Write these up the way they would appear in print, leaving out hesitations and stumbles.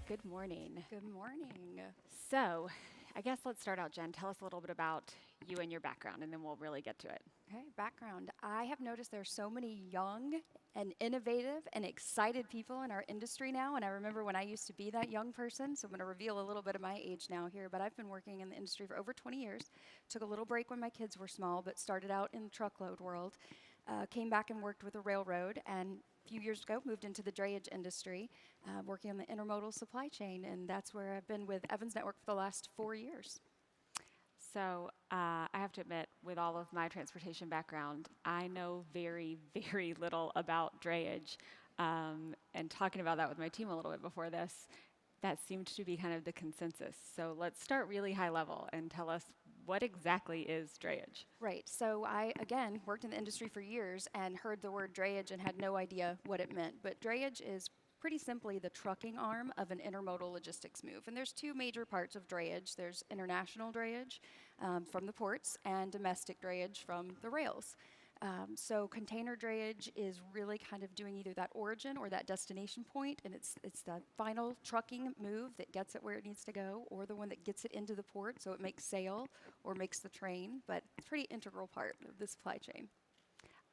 Good morning. Good morning. So, I guess let's start out, Jen. Tell us a little bit about you and your background, and then we'll really get to it. Okay, background. I have noticed there's so many young and innovative and excited people in our industry now, and I remember when I used to be that young person, so I'm going to reveal a little bit of my age now here, but I've been working in the industry for over 20 years. Took a little break when my kids were small, but started out in the truckload world. Came back and worked with a railroad, and a few years ago moved into the drayage industry, working on the intermodal supply chain, and that's where I've been with Evans Network for the last 4 years. So, I have to admit, with all of my transportation background, I know very, very little about drayage. And talking about that with my team a little bit before this, that seemed to be kind of the consensus. So, let's start really high level and tell us what exactly is drayage. Right. So I, again, worked in the industry for years and heard the word drayage and had no idea what it meant. But drayage is pretty simply the trucking arm of an intermodal logistics move. And there's two major parts of drayage. There's international drayage from the ports and domestic drayage from the rails. So container drayage is really kind of doing either that origin or that destination point, and it's the final trucking move that gets it where it needs to go, or the one that gets it into the port, so it makes sail or makes the train. But it's a pretty integral part of the supply chain.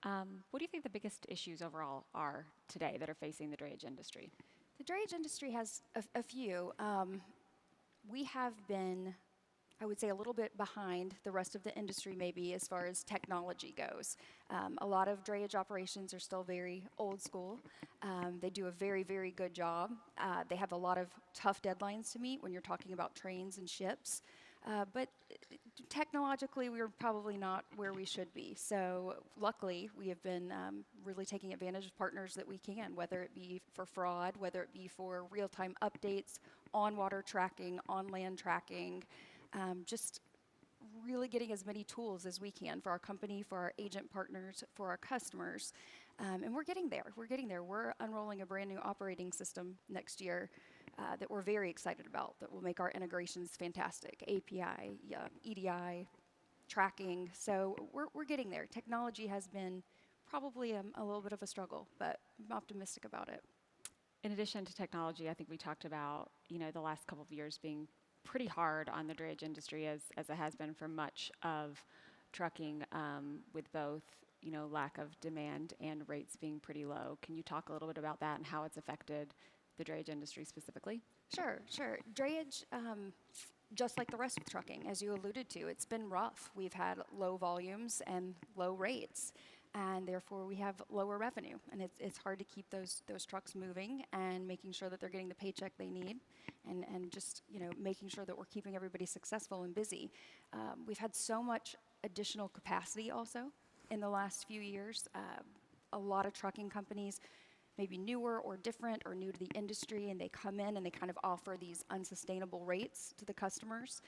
What do you think the biggest issues overall are today that are facing the drayage industry? The drayage industry has a few. We have been, I would say, a little bit behind the rest of the industry maybe as far as technology goes. A lot of drayage operations are still very old school. They do a very, very good job. They have a lot of tough deadlines to meet when you're talking about trains and ships. But technologically, we're probably not where we should be. So luckily, we have been really taking advantage of partners that we can, whether it be for fraud, whether it be for real-time updates, on-water tracking, on-land tracking, just really getting as many tools as we can for our company, for our agent partners, for our customers. And we're getting there. We're getting there. We're unrolling a brand new operating system next year that we're very excited about that will make our integrations fantastic. API, EDI, tracking. So we're getting there. Technology has been probably a little bit of a struggle, but I'm optimistic about it. In addition to technology, I think we talked about, the last couple of years being pretty hard on the drayage industry as it has been for much of trucking, with both, lack of demand and rates being pretty low. Can you talk a little bit about that and how it's affected the drayage industry specifically? Sure. Drayage, just like the rest of trucking, as you alluded to, it's been rough. We've had low volumes and low rates, and therefore we have lower revenue. And it's hard to keep those trucks moving and making sure that they're getting the paycheck they need, and just making sure that we're keeping everybody successful and busy. We've had so much additional capacity also in the last few years. A lot of trucking companies, maybe newer or different or new to the industry, and they come in and they kind of offer these unsustainable rates to the customers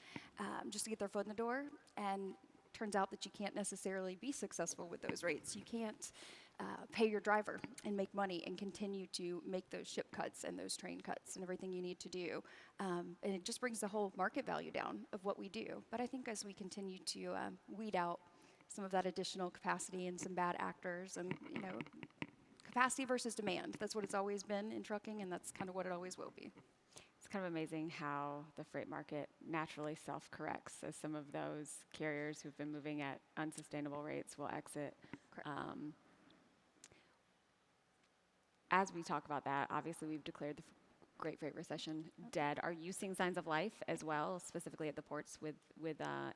just to get their foot in the door. And turns out that you can't necessarily be successful with those rates. You can't pay your driver and make money and continue to make those ship cuts and those train cuts and everything you need to do. And it just brings the whole market value down of what we do. But I think as we continue to weed out some of that additional capacity and some bad actors and, capacity versus demand. That's what it's always been in trucking, and that's kind of what it always will be. It's kind of amazing how the freight market naturally self-corrects as some of those carriers who've been moving at unsustainable rates will exit. Correct. As we talk about that, obviously we've declared the Great Freight Recession dead. Are you seeing signs of life as well, specifically at the ports with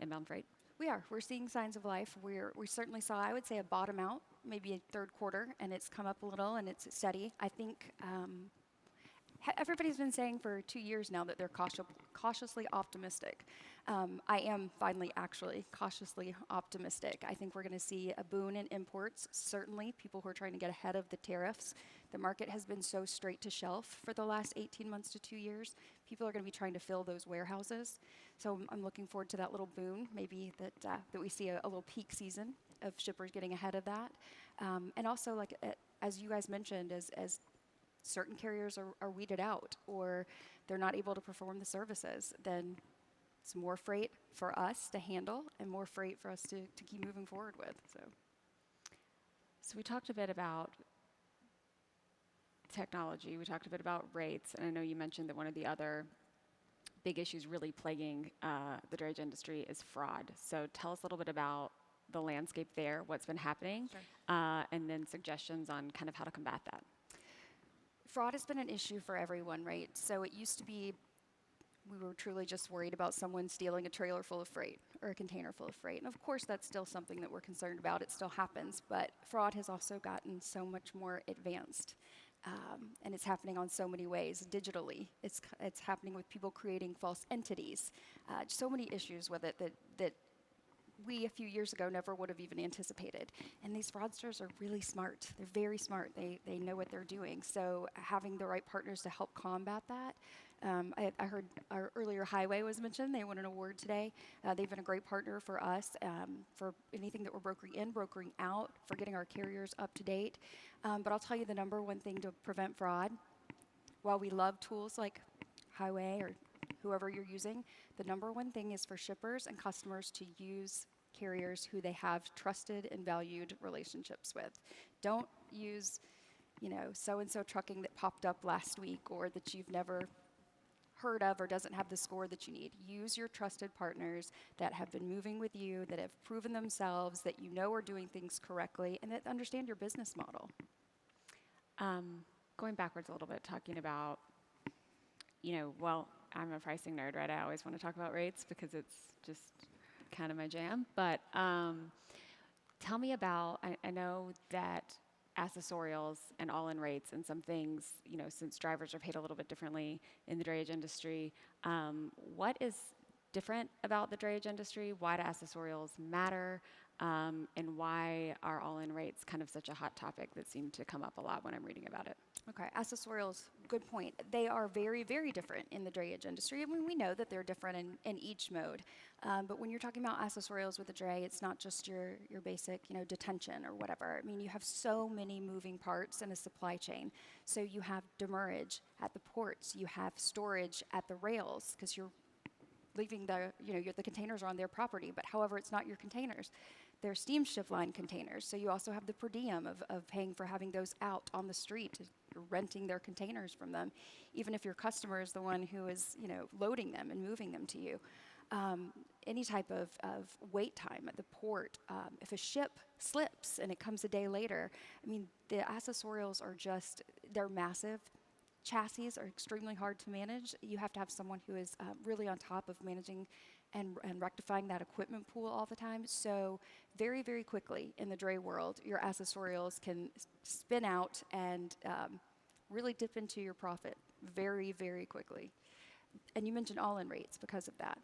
inbound freight? We are. We're seeing signs of life. We certainly saw, I would say, a bottom out, maybe a third quarter, and it's come up a little and it's steady. I think everybody's been saying for 2 years now that they're cautiously optimistic. I am finally actually cautiously optimistic. I think we're going to see a boon in imports, certainly people who are trying to get ahead of the tariffs. The market has been so straight to shelf for the last 18 months to 2 years. People are going to be trying to fill those warehouses. So I'm looking forward to that little boon, maybe that we see a little peak season of shippers getting ahead of that. And also, like as you guys mentioned, as certain carriers are weeded out or they're not able to perform the services, then it's more freight for us to handle and more freight for us to keep moving forward with. So we talked a bit about technology. We talked a bit about rates, and I know you mentioned that one of the other big issues really plaguing the drayage industry is fraud. So tell us a little bit about the landscape there, what's been happening, Sure. and then suggestions on kind of how to combat that. Fraud has been an issue for everyone, right? So it used to be we were truly just worried about someone stealing a trailer full of freight or a container full of freight. And of course, that's still something that we're concerned about. It still happens. But fraud has also gotten so much more advanced. And it's happening on so many ways digitally. It's happening with people creating false entities. So many issues with it that we a few years ago never would have even anticipated. And these fraudsters are really smart. They're very smart. They know what they're doing. So having the right partners to help combat that. I heard our earlier highway was mentioned. They won an award today. They've been a great partner for us for anything that we're brokering in, brokering out, for getting our carriers up to date. But I'll tell you the number one thing to prevent fraud, while we love tools like highway or whoever you're using, the number one thing is for shippers and customers to use carriers who they have trusted and valued relationships with. Don't use, so-and-so trucking that popped up last week or that you've never heard of or doesn't have the score that you need. Use your trusted partners that have been moving with you, that have proven themselves, that you know are doing things correctly, and that understand your business model. Going backwards a little bit, talking about, well, I'm a pricing nerd, right? I always want to talk about rates because it's just kind of my jam. But tell me about, I know that accessorials and all-in rates and some things, since drivers are paid a little bit differently in the drayage industry, what is different about the drayage industry? Why do accessorials matter? And why are all-in rates kind of such a hot topic that seem to come up a lot when I'm reading about it? Okay, accessorials, good point. They are very, very different in the drayage industry. I mean, we know that they're different in each mode. But when you're talking about accessorials with a dray, it's not just your basic, detention or whatever. I mean, you have so many moving parts in a supply chain. So you have demurrage at the ports. You have storage at the rails because you're leaving the containers are on their property. But however, it's not your containers. They're steamship line containers. So you also have the per diem of paying for having those out on the street, renting their containers from them, even if your customer is the one who is, loading them and moving them to you. Any type of wait time at the port. If a ship slips and it comes a day later, I mean, the accessorials are they're massive. Chassis are extremely hard to manage. You have to have someone who is really on top of managing and rectifying that equipment pool all the time. So very, very quickly in the dray world, your accessorials can spin out and really dip into your profit very, very quickly. And you mentioned all-in rates because of that.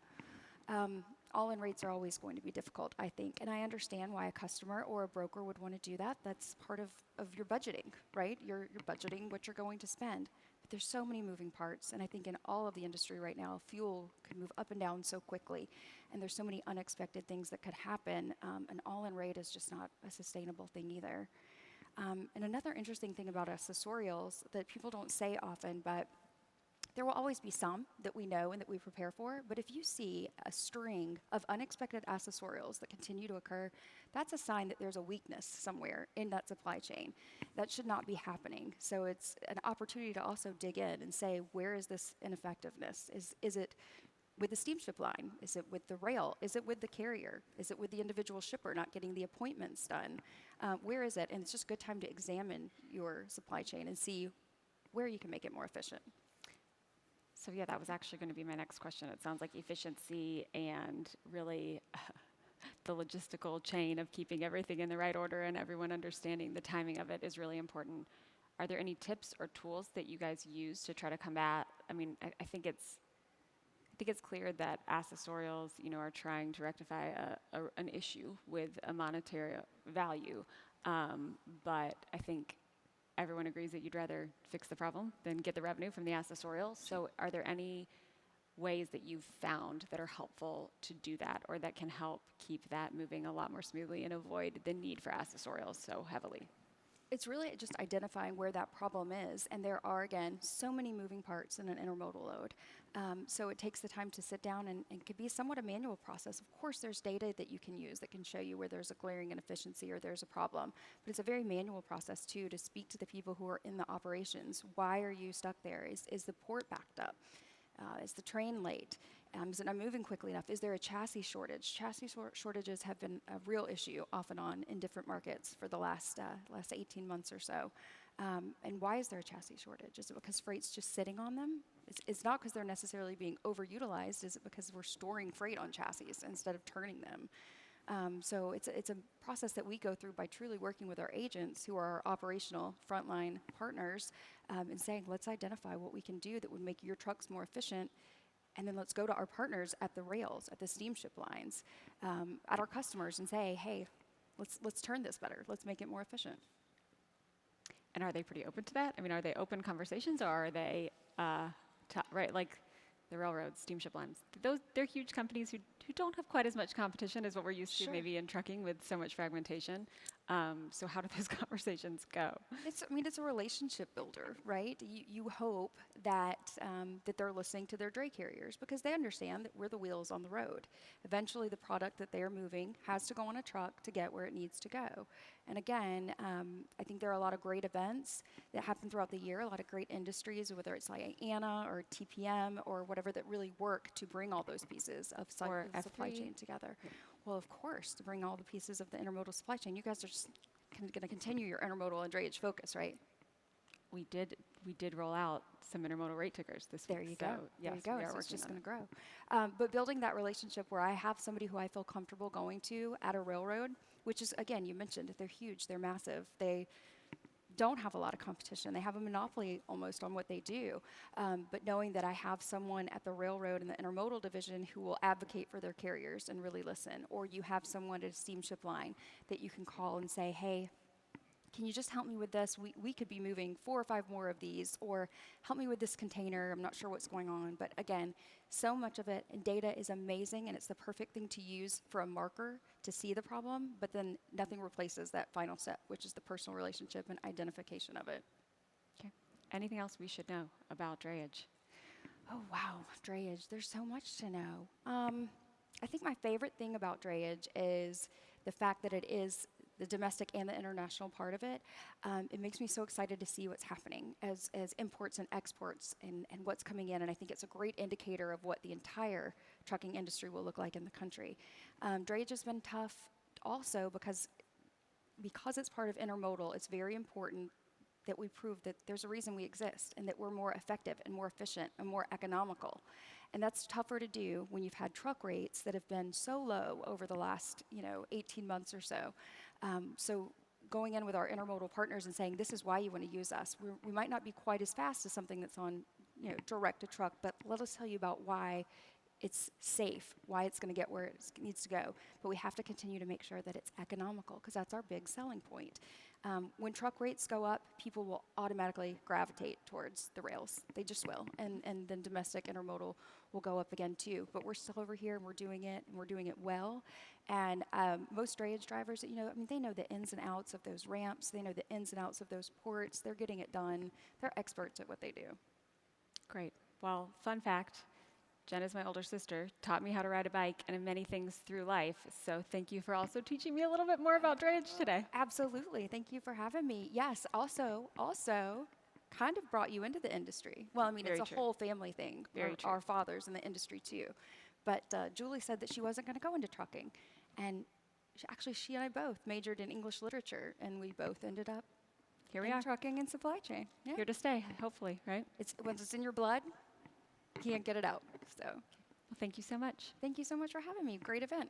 All-in rates are always going to be difficult, I think. And I understand why a customer or a broker would want to do that. That's part of your budgeting, right? You're budgeting what you're going to spend. But there's so many moving parts. And I think in all of the industry right now, fuel can move up and down so quickly. And there's so many unexpected things that could happen. An all-in rate is just not a sustainable thing either. And another interesting thing about accessorials that people don't say often, but there will always be some that we know and that we prepare for, but if you see a string of unexpected accessorials that continue to occur, that's a sign that there's a weakness somewhere in that supply chain. That should not be happening. So it's an opportunity to also dig in and say, where is this ineffectiveness? Is it with the steamship line? Is it with the rail? Is it with the carrier? Is it with the individual shipper not getting the appointments done? Where is it? And it's just a good time to examine your supply chain and see where you can make it more efficient. So yeah, that was actually going to be my next question. It sounds like efficiency and really the logistical chain of keeping everything in the right order and everyone understanding the timing of it is really important. Are there any tips or tools that you guys use to try to combat? I mean, I think it's clear that accessorials, are trying to rectify an issue with a monetary value, but I think everyone agrees that you'd rather fix the problem than get the revenue from the accessorials. So are there any ways that you've found that are helpful to do that or that can help keep that moving a lot more smoothly and avoid the need for accessorials so heavily? It's really just identifying where that problem is, and there are, again, so many moving parts in an intermodal load. So it takes the time to sit down, and it could be somewhat a manual process. Of course, there's data that you can use that can show you where there's a glaring inefficiency or there's a problem, but it's a very manual process, too, to speak to the people who are in the operations. Why are you stuck there? Is the port backed up? Is the train late? Is it not moving quickly enough? Is there a chassis shortage? Chassis shortages have been a real issue off and on in different markets for the last 18 months or so. And why is there a chassis shortage? Is it because freight's just sitting on them? It's not because they're necessarily being overutilized. Is it because we're storing freight on chassis instead of turning them? So it's a process that we go through by truly working with our agents, who are our operational frontline partners, and saying, let's identify what we can do that would make your trucks more efficient, and then let's go to our partners at the rails, at the steamship lines, at our customers, and say, hey, let's turn this better. Let's make it more efficient. And are they pretty open to that? I mean, are they open conversations, or are they, right, like the railroads, steamship lines? They're huge companies who don't have quite as much competition as what we're used to maybe in trucking with so much fragmentation. So how do those conversations go? It's a relationship builder, right? You hope that that they're listening to their dray carriers, because they understand that we're the wheels on the road. Eventually, the product that they're moving has to go on a truck to get where it needs to go. And again, I think there are a lot of great events that happen throughout the year, a lot of great industries, whether it's like ANA or TPM or whatever, that really work to bring all those pieces of the supply chain together. Yeah. Well, of course, to bring all the pieces of the intermodal supply chain. You guys are just going to continue your intermodal and drayage focus, right? We did roll out some intermodal rate tickers this week. There you go. Yes, there you go. It's just going to grow. But building that relationship where I have somebody who I feel comfortable going to at a railroad, which is, again, you mentioned, they're huge, they're massive. They don't have a lot of competition. They have a monopoly almost on what they do. But knowing that I have someone at the railroad in the intermodal division who will advocate for their carriers and really listen, or you have someone at a steamship line that you can call and say, hey, can you just help me with this? We could be moving 4 or 5 more of these, or help me with this container. I'm not sure what's going on. But again, so much of it, and data is amazing, and it's the perfect thing to use for a marker to see the problem, but then nothing replaces that final step, which is the personal relationship and identification of it. Okay. Anything else we should know about drayage? Oh, wow, drayage. There's so much to know. I think my favorite thing about drayage is the fact that it is the domestic and the international part of it. It makes me so excited to see what's happening as imports and exports and what's coming in. And I think it's a great indicator of what the entire trucking industry will look like in the country. Drayage has been tough also because it's part of intermodal. It's very important that we prove that there's a reason we exist and that we're more effective and more efficient and more economical. And that's tougher to do when you've had truck rates that have been so low over the last 18 months or so. So going in with our intermodal partners and saying, this is why you want to use us. We might not be quite as fast as something that's on direct to truck, but let us tell you about why it's safe, why it's going to get where it needs to go. But we have to continue to make sure that it's economical, because that's our big selling point. When truck rates go up, people will automatically gravitate towards the rails. They just will. And then domestic intermodal will go up again too. But we're still over here and we're doing it well. And most drayage drivers, they know the ins and outs of those ramps. They know the ins and outs of those ports. They're getting it done. They're experts at what they do. Great. Well, fun fact, Jen is my older sister, taught me how to ride a bike and many things through life. So thank you for also teaching me a little bit more about drayage today. Absolutely. Thank you for having me. Yes, also kind of brought you into the industry. Well, Very it's a true. whole family thing. Very true. Our fathers in the industry too. But Julie said that she wasn't going to go into trucking. And she and I both majored in English literature, and we both ended up Here we in are. trucking and supply chain. Yeah. Here to stay, hopefully, right? Once it's in your blood, you can't get it out. So Well, thank you so much. thank you so much for having me. Great event.